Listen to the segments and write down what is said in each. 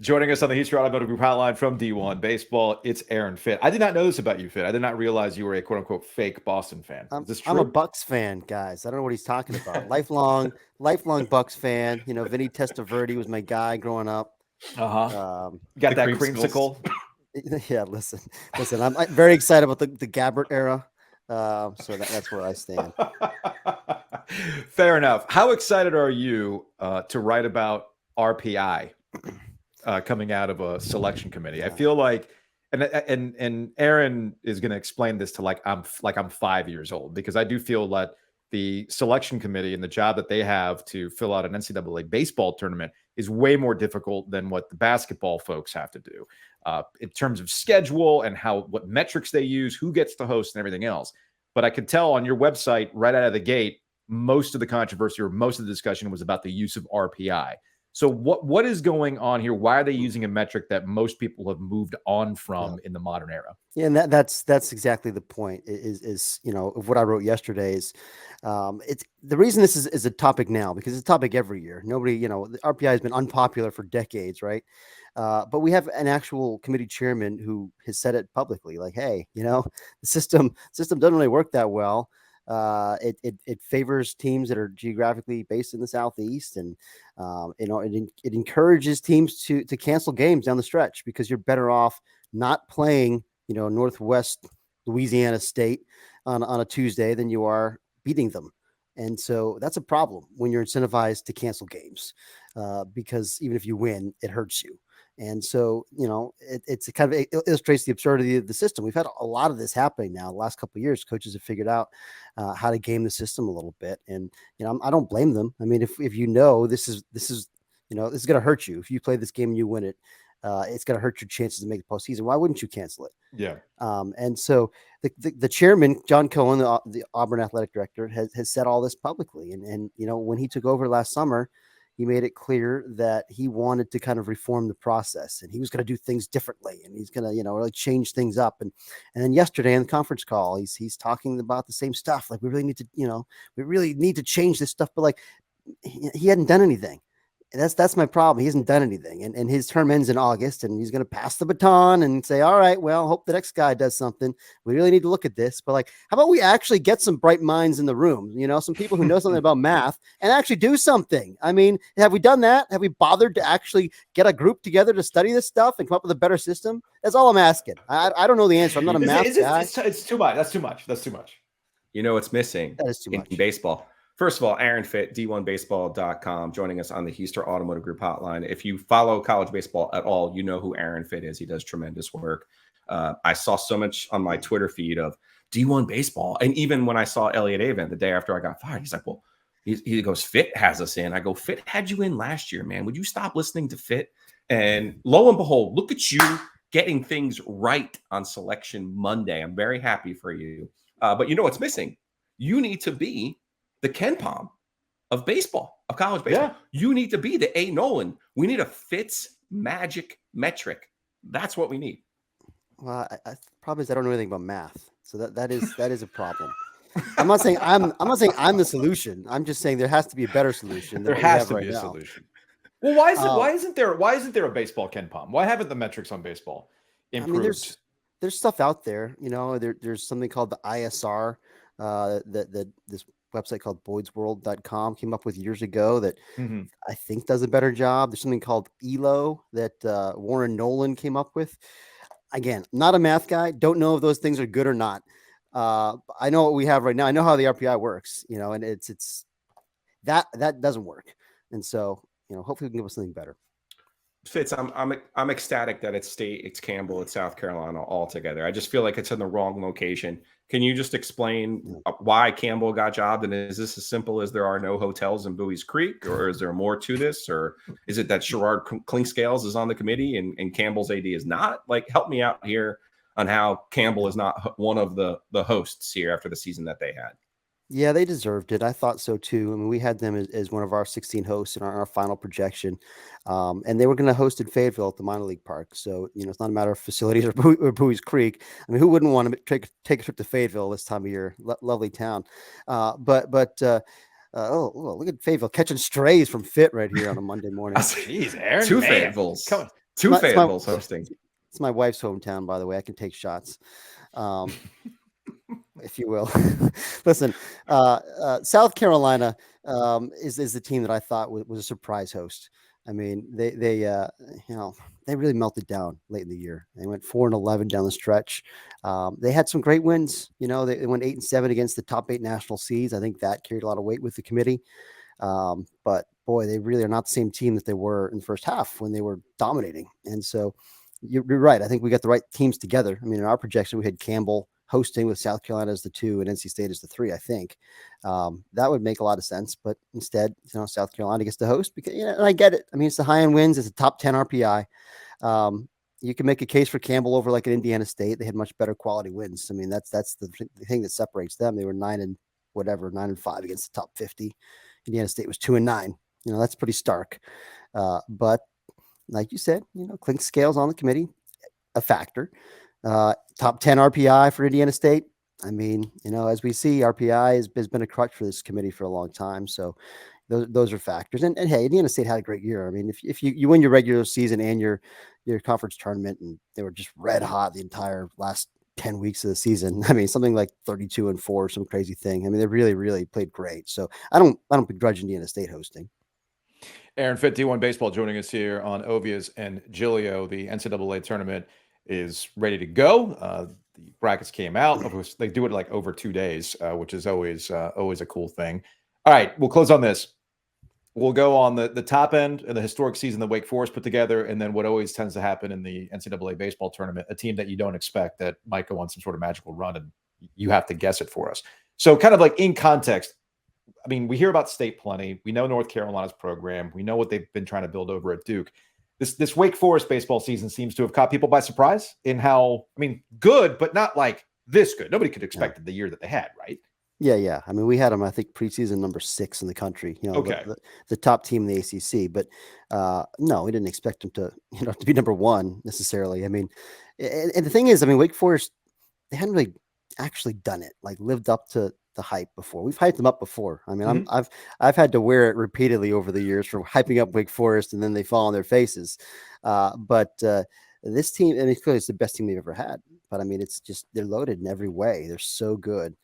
Joining us on the Houston Automotive Group hotline from D1 Baseball, it's Aaron Fitt. I did not know this about you, Fitt. I did not realize you were a quote-unquote fake Boston fan. Is this true? I'm a Bucks fan, guys. I don't know what he's talking about. Lifelong Bucks fan. You know, Vinny Testaverde was my guy growing up. Got that creamsicle. Yeah, listen. I'm very excited about the Gabbert era. So that's where I stand. Fair enough. How excited are you to write about RPI coming out of a selection committee? I feel like, and Aaron is going to explain this to like I'm 5 years old, because I do feel that the selection committee and the job that they have to fill out an NCAA baseball tournament is way more difficult than what the basketball folks have to do in terms of schedule and what metrics they use, who gets to host, and everything else. But I could tell on your website right out of the gate, most of the controversy or most of the discussion was about the use of RPI. So what is going on here? Why are they using a metric that most people have moved on from in the modern era? Yeah, and that's exactly the point. Is of what I wrote yesterday is, it's the reason this is a topic now, because it's a topic every year. Nobody, the RPI has been unpopular for decades, right? But we have an actual committee chairman who has said it publicly, like, hey, the system doesn't really work that well. It favors teams that are geographically based in the Southeast, and it encourages teams to cancel games down the stretch, because you're better off not playing Northwest Louisiana State on a Tuesday than you are beating them. And so that's a problem when you're incentivized to cancel games, because even if you win, it hurts you. And so, it illustrates the absurdity of the system. We've had a lot of this happening now. The last couple of years, coaches have figured out how to game the system a little bit. And, I don't blame them. I mean, if this is going to hurt you. If you play this game and you win it, it's going to hurt your chances to make the postseason. Why wouldn't you cancel it? Yeah. And so the chairman, John Cohen, the Auburn athletic director, has said all this publicly. And when he took over last summer, he made it clear that he wanted to kind of reform the process, and he was going to do things differently, and he's going to, really change things up. And then yesterday in the conference call, he's talking about the same stuff. Like, we really need to change this stuff. But like, he hadn't done anything. And that's my problem. He hasn't done anything, and his term ends in August, and he's going to pass the baton and say, all right, well, hope the next guy does something. We really need to look at this. But like, how about we actually get some bright minds in the room, some people who know something about math and actually do something? I mean, have we done that? Have we bothered to actually get a group together to study this stuff and come up with a better system? That's all I'm asking. I don't know the answer. I'm not a math guy. It's too much. That's too much. What's missing that is too much in baseball. First of all, Aaron Fitt, D1Baseball.com, joining us on the Houston Automotive Group hotline. If you follow college baseball at all, you know who Aaron Fitt is. He does tremendous work. I saw so much on my Twitter feed of D1 Baseball. And even when I saw Elliot Avent the day after I got fired, he's like, well, he goes, Fitt has us in. I go, Fitt had you in last year, man. Would you stop listening to Fitt? And lo and behold, look at you getting things right on Selection Monday. I'm very happy for you. But you know what's missing? You need to be the Ken Pom of baseball, of college baseball. Yeah. You need to be the A. Nolan. We need a Fitz magic metric. That's what we need. Well, I problem is I don't know anything about math, so that is a problem. I'm not saying I'm the solution. I'm just saying there has to be a better solution. There has to be a solution. Well, why isn't there a baseball Ken Pom? Why haven't the metrics on baseball improved? I mean, there's stuff out there. There's something called the ISR that this website called boydsworld.com came up with years ago that I think does a better job. There's something called ELO that Warren Nolan came up with. Again, not a math guy. Don't know if those things are good or not. I know what we have right now. I know how the RPI works, and it's that doesn't work. And so, hopefully we can give us something better. Fitz, I'm ecstatic that it's State, it's Campbell, it's South Carolina all together. I just feel like it's in the wrong location. Can you just explain why Campbell got jobbed? And is this as simple as there are no hotels in Bowie's Creek, or is there more to this? Or is it that Sherrod Clinkscales is on the committee and Campbell's AD is not? Like, help me out here on how Campbell is not one of the hosts here after the season that they had. Yeah, they deserved it. I thought so too. I mean, we had them as one of our 16 hosts in our final projection, and they were going to host in Fayetteville at the minor league park. So, it's not a matter of facilities or Bowie's Creek. I mean, who wouldn't want to take a trip to Fayetteville this time of year? Lovely town. But look at Fayetteville catching strays from Fitt right here on a Monday morning. Jeez, Aaron, Two Fayettevilles. Two Fayettevilles hosting. It's my wife's hometown, by the way. I can take shots, if you will. Listen, South Carolina is the team that I thought was a surprise host. I mean, they they really melted down late in the year. They went 4-11 down the stretch. They had some great wins. They went 8-7 against the top 8 national seeds. I think that carried a lot of weight with the committee. But boy, they really are not the same team that they were in the first half when they were dominating. And so you're right. I think we got the right teams together. I mean, in our projection, we had Campbell hosting with South Carolina as the 2 and NC State as the 3, I think. That would make a lot of sense, but instead, South Carolina gets to host because, and I get it. I mean, it's the high-end wins. It's a top 10 RPI. You can make a case for Campbell over like an Indiana State. They had much better quality wins. I mean, that's the thing that separates them. They were 9-5 against the top 50. Indiana State was 2-9. That's pretty stark. But like you said, clink scales on the committee, a factor. Top 10 RPI for Indiana State. I mean, as we see, RPI has been a crutch for this committee for a long time. So those are factors. And hey, Indiana State had a great year. I mean, if you win your regular season and your conference tournament, and they were just red hot the entire last 10 weeks of the season. I mean, something like 32-4, some crazy thing. I mean, they really, really played great. So I don't begrudge Indiana State hosting. Aaron Fitt, D1 Baseball, joining us here on Ovias and Giglio. The NCAA tournament is ready to go. The brackets came out. They do it like over 2 days, which is always a cool thing. All right, we'll close on this. We'll go on the top end of the historic season that Wake Forest put together, and then what always tends to happen in the NCAA baseball tournament, a team that you don't expect that might go on some sort of magical run, and you have to guess it for us. So kind of like in context, I mean, we hear about State plenty. We know North Carolina's program. We know what they've been trying to build over at Duke. This Wake Forest baseball season seems to have caught people by surprise in how, I mean, good, but not like this good. Nobody could expect the year that they had, right? Yeah. I mean, we had them, I think, preseason number 6 in the country, the top team in the ACC. But no, we didn't expect them to be number 1 necessarily. I mean, and the thing is, I mean, Wake Forest, they hadn't really actually done it, like lived up to the hype before. We've hyped them up before. I mean, I've had to wear it repeatedly over the years for hyping up Wake Forest, and then they fall on their faces. But this team, I mean, clearly it's the best team they've ever had. But I mean, it's just, they're loaded in every way. They're so good,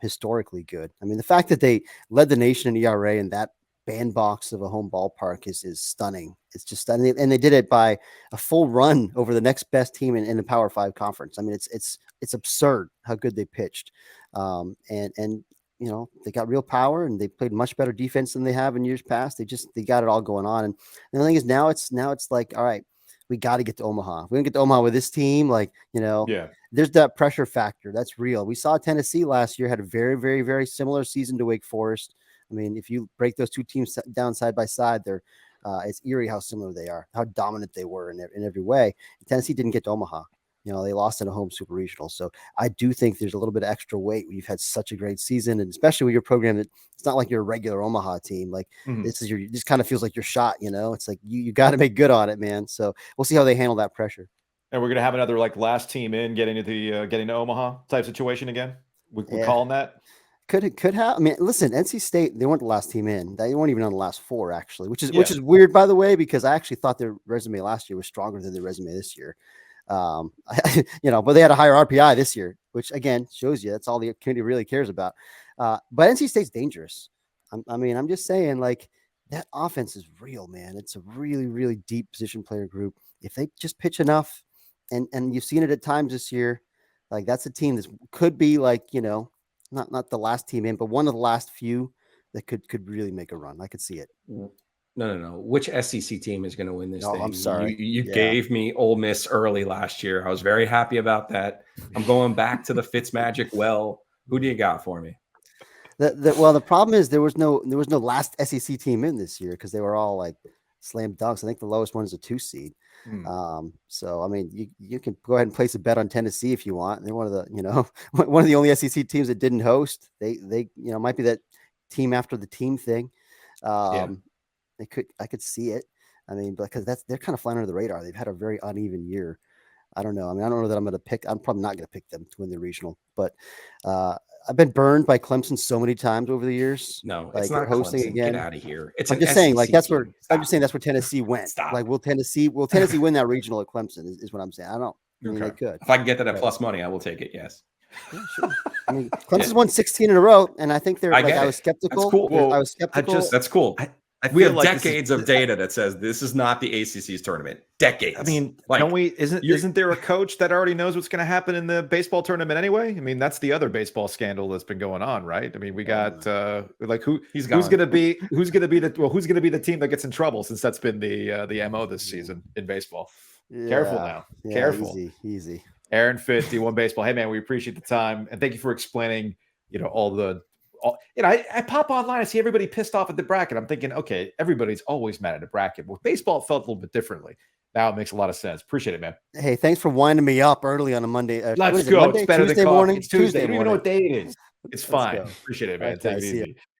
historically good. I mean, the fact that they led the nation in ERA in that bandbox of a home ballpark is stunning. It's just stunning. And they did it by a full run over the next best team in the Power 5 conference. I mean, it's absurd how good they pitched. And they got real power, and they played much better defense than they have in years past. They got it all going on. And the thing is, now it's like, all right, we got to get to Omaha. If we don't get to Omaha with this team, there's that pressure factor. That's real. We saw Tennessee last year had a very, very, very similar season to Wake Forest. I mean, if you break those two teams down side by side, it's eerie how similar they are, how dominant they were in every way. Tennessee didn't get to Omaha. They lost in a home super regional. So I do think there's a little bit of extra weight when you've had such a great season, and especially with your program, that it's not like you're a regular Omaha team. Like this just kind of feels like your shot, It's like you got to make good on it, man. So we'll see how they handle that pressure. And we're going to have another like last team in getting to Omaha type situation again. We're calling that. Could have. I mean, listen, NC State, they weren't the last team in. They weren't even on the last 4, actually, which is weird, by the way, because I actually thought their resume last year was stronger than their resume this year. But they had a higher RPI this year, which again shows you that's all the community really cares about. But NC State's dangerous. I'm just saying, like, that offense is real, man. It's a really, really deep position player group. If they just pitch enough, and you've seen it at times this year, like that's a team that could be like, not the last team in, but one of the last few that could really make a run. I could see it. No. Which SEC team is going to win this thing? I'm sorry. You gave me Ole Miss early last year. I was very happy about that. I'm going back to the Fitzmagic well. Who do you got for me? The problem is there was no last SEC team in this year because they were all like slam dunks. I think the lowest one is a 2 seed. So I mean, you can go ahead and place a bet on Tennessee if you want. They're one of the one of the only SEC teams that didn't host. They might be that team after the team thing. I could see it. I mean, because they're kind of flying under the radar. They've had a very uneven year. I don't know. I mean, I don't know that I'm going to pick. I'm probably not going to pick them to win the regional, but I've been burned by Clemson so many times over the years. No, Like it's not hosting Clemson. again. Get out of here. It's I'm an just saying, like SEC that's team. where I'm just saying that's where Tennessee went. Stop. Like, will Tennessee win that regional at Clemson? Is what I'm saying. I don't. I mean, they could. If I can get that at But- plus money, I will take it. Yes. Yeah, sure. I mean, Clemson's won 16 in a row, and I think they're I like get I it. was skeptical. That's cool. Well, I was skeptical. That's cool. I We feel have like this is- decades of data that says this is not the ACC's tournament. Decades. I mean, like, don't we? Isn't there a coach that already knows what's going to happen in the baseball tournament anyway? I mean, that's the other baseball scandal that's been going on, right? I mean, we got like who's going to be the team that gets in trouble, since that's been the MO this season in baseball. Careful now. Yeah, Careful. Easy. Aaron Fitt, D1 Baseball. Hey man, we appreciate the time and thank you for explaining. I pop online, I see everybody pissed off at the bracket. I'm thinking, okay, everybody's always mad at the bracket. Well, baseball felt a little bit differently. Now it makes a lot of sense. Appreciate it, man. Hey, thanks for winding me up early on a Monday. Let's go. Monday? It's better Tuesday than morning. It's Tuesday. You don't even know morning. what day it is. It's Let's fine. go. Appreciate it, man. Okay, Take it see ya. easy.